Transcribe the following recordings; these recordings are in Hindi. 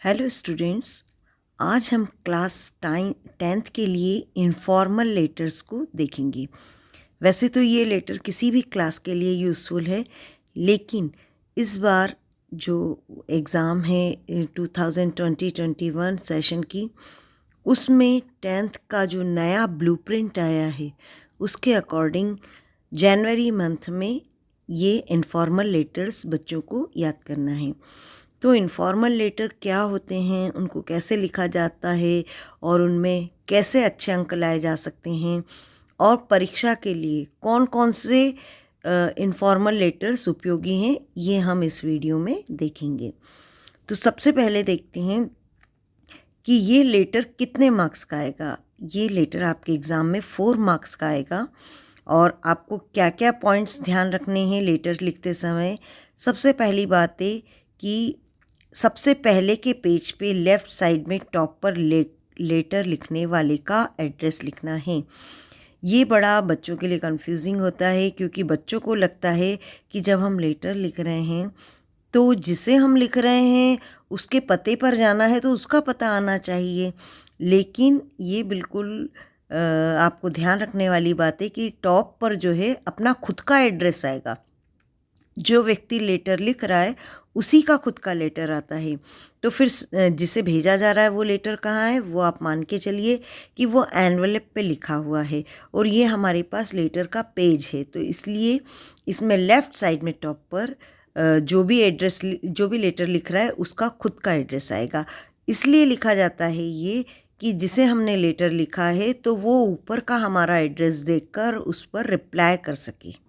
Hello students. आज हम क्लास 10th के लिए इनफॉर्मल लेटर्स को देखेंगे। वैसे तो ये लेटर किसी भी क्लास के लिए यूज़फुल है, लेकिन इस बार जो एग्ज़ाम है 2020-21 सेशन की, उसमें 10th का जो नया ब्लूप्रिंट आया है उसके अकॉर्डिंग जनवरी मंथ में ये इनफॉर्मल लेटर्स बच्चों को याद करना है। तो इनफॉर्मल लेटर क्या होते हैं, उनको कैसे लिखा जाता है और उनमें कैसे अच्छे अंक लाए जा सकते हैं, और परीक्षा के लिए कौन कौन से इनफॉर्मल लेटर्स उपयोगी हैं, ये हम इस वीडियो में देखेंगे। तो सबसे पहले देखते हैं कि ये लेटर कितने मार्क्स का आएगा। ये लेटर आपके एग्ज़ाम में 4 मार्क्स का आएगा और आपको क्या क्या पॉइंट्स ध्यान रखने हैं लेटर लिखते समय। सबसे पहली बात है कि सबसे पहले के पेज पे लेफ़्ट साइड में टॉप पर लेटर लिखने वाले का एड्रेस लिखना है। ये बड़ा बच्चों के लिए कंफ्यूजिंग होता है, क्योंकि बच्चों को लगता है कि जब हम लेटर लिख रहे हैं तो जिसे हम लिख रहे हैं उसके पते पर जाना है, तो उसका पता आना चाहिए। लेकिन ये बिल्कुल आपको ध्यान रखने वाली बात है कि टॉप पर जो है अपना खुद का एड्रेस आएगा। जो व्यक्ति लेटर लिख रहा है उसी का खुद का लेटर आता है। तो फिर जिसे भेजा जा रहा है वो लेटर कहाँ है, वो आप मान के चलिए कि वो एनवेलप पे लिखा हुआ है, और ये हमारे पास लेटर का पेज है। तो इसलिए इसमें लेफ़्ट साइड में टॉप पर जो भी लेटर लिख रहा है उसका खुद का एड्रेस आएगा। इसलिए लिखा जाता है ये कि जिसे हमने लेटर लिखा है तो वो ऊपर का हमारा एड्रेस देखकर उस पर रिप्लाई कर सके।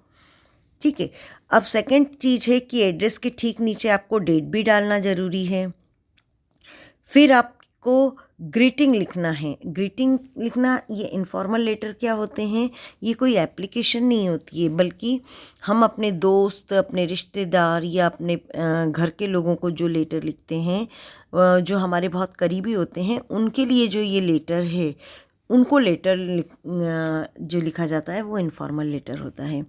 ठीक है। अब सेकंड चीज़ है कि एड्रेस के ठीक नीचे आपको डेट भी डालना ज़रूरी है। फिर आपको ग्रीटिंग लिखना है। ग्रीटिंग लिखना, ये इनफॉर्मल लेटर क्या होते हैं, ये कोई एप्लीकेशन नहीं होती है, बल्कि हम अपने दोस्त, अपने रिश्तेदार या अपने घर के लोगों को जो लेटर लिखते हैं, जो हमारे बहुत करीबी होते हैं, उनके लिए जो ये लेटर है, उनको लेटर जो लिखा जाता है वो इनफॉर्मल लेटर होता है।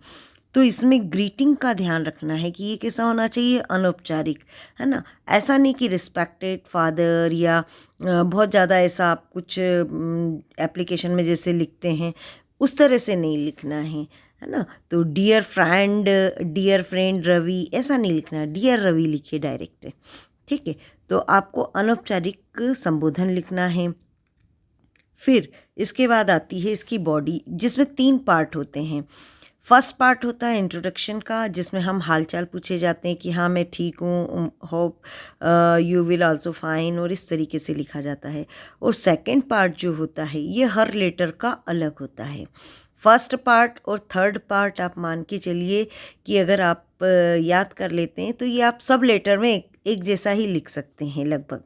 तो इसमें ग्रीटिंग का ध्यान रखना है कि ये कैसा होना चाहिए, अनौपचारिक, है ना। ऐसा नहीं कि रिस्पेक्टेड फादर या बहुत ज़्यादा ऐसा आप कुछ एप्लीकेशन में जैसे लिखते हैं उस तरह से नहीं लिखना है ना। तो डियर फ्रेंड रवि ऐसा नहीं लिखना है, डियर रवि लिखिए डायरेक्ट। ठीक है। तो आपको अनौपचारिक संबोधन लिखना है। फिर इसके बाद आती है इसकी बॉडी, जिसमें 3 पार्ट होते हैं। फर्स्ट पार्ट होता है इंट्रोडक्शन का, जिसमें हम हालचाल पूछे जाते हैं कि हाँ मैं ठीक हूँ, hope you will also fine, और इस तरीके से लिखा जाता है। और सेकंड पार्ट जो होता है ये हर लेटर का अलग होता है। फर्स्ट पार्ट और थर्ड पार्ट आप मान के चलिए कि अगर आप याद कर लेते हैं तो ये आप सब लेटर में एक जैसा ही लिख सकते हैं लगभग।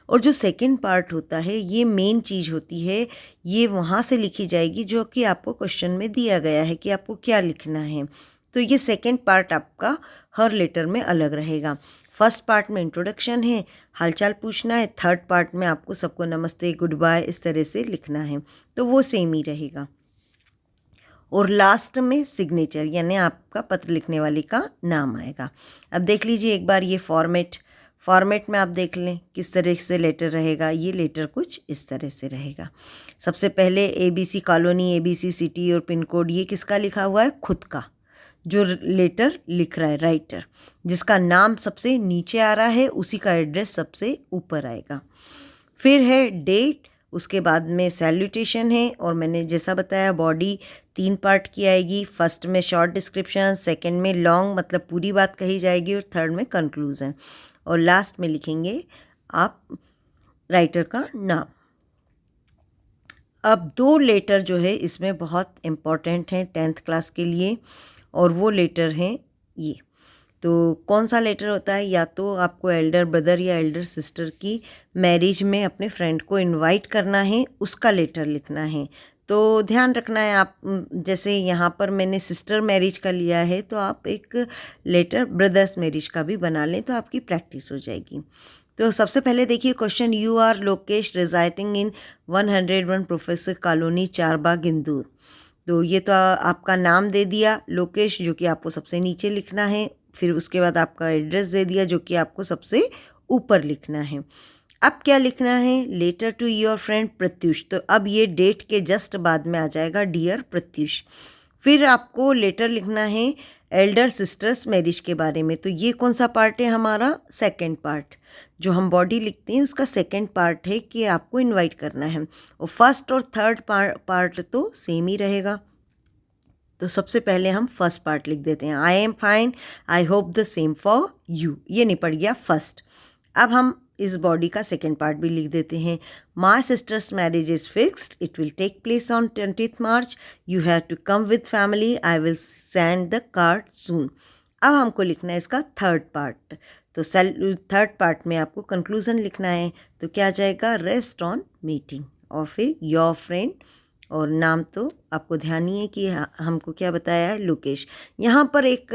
और जो सेकंड पार्ट होता है ये मेन चीज़ होती है, ये वहाँ से लिखी जाएगी जो कि आपको क्वेश्चन में दिया गया है कि आपको क्या लिखना है। तो ये सेकंड पार्ट आपका हर लेटर में अलग रहेगा। फर्स्ट पार्ट में इंट्रोडक्शन है, हालचाल पूछना है। थर्ड पार्ट में आपको सबको नमस्ते, गुड बाय इस तरह से लिखना है, तो वो सेम ही रहेगा। और लास्ट में सिग्नेचर, यानी आपका पत्र लिखने वाले का नाम आएगा। अब देख लीजिए एक बार ये फॉर्मेट में आप देख लें किस तरह से लेटर रहेगा। ये लेटर कुछ इस तरह से रहेगा। सबसे पहले ABC कॉलोनी, ABC सिटी और पिन कोड, ये किसका लिखा हुआ है, खुद का। जो लेटर लिख रहा है राइटर, जिसका नाम सबसे नीचे आ रहा है उसी का एड्रेस सबसे ऊपर आएगा। फिर है डेट, उसके बाद में सैल्यूटेशन है, और मैंने जैसा बताया बॉडी 3 पार्ट की आएगी। फर्स्ट में शॉर्ट डिस्क्रिप्शन, सेकंड में लॉन्ग मतलब पूरी बात कही जाएगी, और थर्ड में कंक्लूजन, और लास्ट में लिखेंगे आप राइटर का नाम। अब 2 लेटर जो है इसमें बहुत इम्पॉर्टेंट हैं 10th क्लास के लिए, और वो लेटर हैं ये। तो कौन सा लेटर होता है, या तो आपको एल्डर ब्रदर या एल्डर सिस्टर की मैरिज में अपने फ्रेंड को इनवाइट करना है, उसका लेटर लिखना है। तो ध्यान रखना है आप, जैसे यहाँ पर मैंने सिस्टर मैरिज का लिया है, तो आप एक लेटर ब्रदर्स मैरिज का भी बना लें तो आपकी प्रैक्टिस हो जाएगी। तो सबसे पहले देखिए question, you are Lokesh residing in 101 professor colony, Charbagh, Indore. तो ये तो आपका नाम दे दिया लोकेश, जो कि आपको सबसे नीचे लिखना है। फिर उसके बाद आपका एड्रेस दे दिया जो कि आपको सबसे ऊपर लिखना है। अब क्या लिखना है, letter to your friend Pratyush, तो अब ये डेट के जस्ट बाद में आ जाएगा डियर प्रत्युष। फिर आपको लेटर लिखना है एल्डर सिस्टर्स मैरिज के बारे में, तो ये कौन सा पार्ट है हमारा, सेकंड पार्ट। जो हम बॉडी लिखते हैं उसका सेकंड पार्ट है कि आपको इनवाइट करना है, और फर्स्ट और थर्ड पार्ट तो सेम ही रहेगा। तो सबसे पहले हम फर्स्ट पार्ट लिख देते हैं, आई am fine, I hope the same for you, ये निपट गया फर्स्ट। अब हम इस बॉडी का सेकेंड पार्ट भी लिख देते हैं, my sister's marriage is fixed, it will take place on 20th March, you have to come with family, I will send the card soon. अब हमको लिखना है इसका थर्ड पार्ट, तो थर्ड पार्ट में आपको कंक्लूजन लिखना है, तो क्या आ जाएगा, रेस्ट ऑन मीटिंग, और फिर योर फ्रेंड, और नाम तो आपको ध्यान ही है कि हमको क्या बताया है, लोकेश। यहाँ पर एक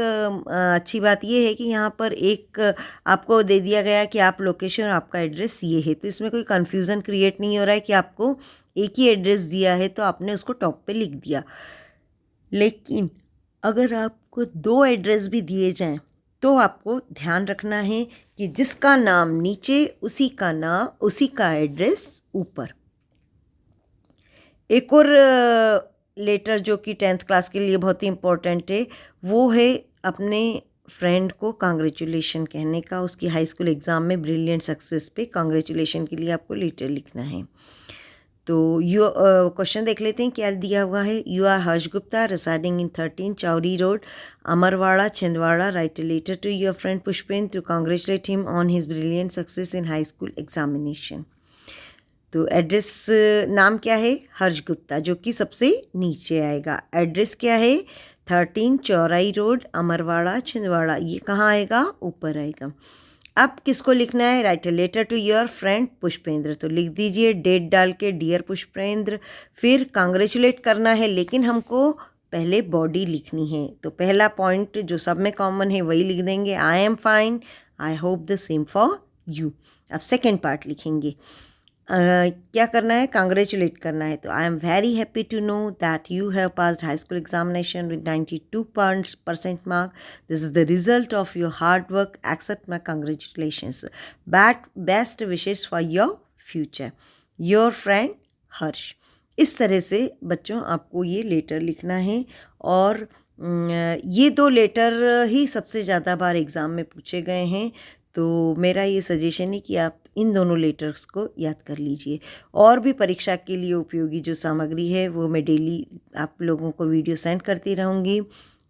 अच्छी बात ये है कि यहाँ पर एक आपको दे दिया गया है कि आप लोकेशन और आपका एड्रेस ये है, तो इसमें कोई कन्फ्यूज़न क्रिएट नहीं हो रहा है कि आपको एक ही एड्रेस दिया है तो आपने उसको टॉप पे लिख दिया। लेकिन अगर आपको 2 एड्रेस भी दिए जाएं तो आपको ध्यान रखना है कि जिसका नाम नीचे उसी का एड्रेस ऊपर। एक और लेटर जो कि 10th क्लास के लिए बहुत ही इम्पोर्टेंट है, वो है अपने फ्रेंड को कांग्रेचुलेशन कहने का, उसकी हाई स्कूल एग्ज़ाम में ब्रिलियंट सक्सेस पे कांग्रेचुलेशन के लिए आपको लेटर लिखना है। तो क्वेश्चन देख लेते हैं क्या दिया हुआ है, you are Harsh Gupta residing in 13 Chauri road Amarwara Chhindwara, write a letter to your friend Pushpendra to congratulate him on his brilliant success in high school examination. तो एड्रेस नाम क्या है, हर्ष गुप्ता, जो कि सबसे नीचे आएगा। एड्रेस क्या है, 13 चौराई रोड अमरवाड़ा छिंदवाड़ा, ये कहाँ आएगा, ऊपर आएगा। अब किसको लिखना है, write a letter to your friend Pushpendra, तो लिख दीजिए डेट डाल के डियर पुष्पेंद्र। फिर कांग्रेचुलेट करना है, लेकिन हमको पहले बॉडी लिखनी है, तो पहला पॉइंट जो सब में कॉमन है वही लिख देंगे, I am fine, I hope the same for you. अब सेकेंड पार्ट लिखेंगे, क्या करना है, कांग्रेचुलेट करना है, तो I am very happy to know that you have passed high school examination with 92% mark, this is the result of your hard work, accept my congratulations, best wishes for your future, your friend Harsh. इस तरह से बच्चों आपको ये लेटर लिखना है, और ये 2 लेटर ही सबसे ज़्यादा बार एग्ज़ाम में पूछे गए हैं, तो मेरा ये सजेशन है कि आप इन दोनों लेटर्स को याद कर लीजिए। और भी परीक्षा के लिए उपयोगी जो सामग्री है वो मैं डेली आप लोगों को वीडियो सेंड करती रहूँगी।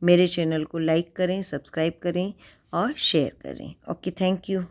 मेरे चैनल को लाइक करें, सब्सक्राइब करें और शेयर करें। Okay, thank you.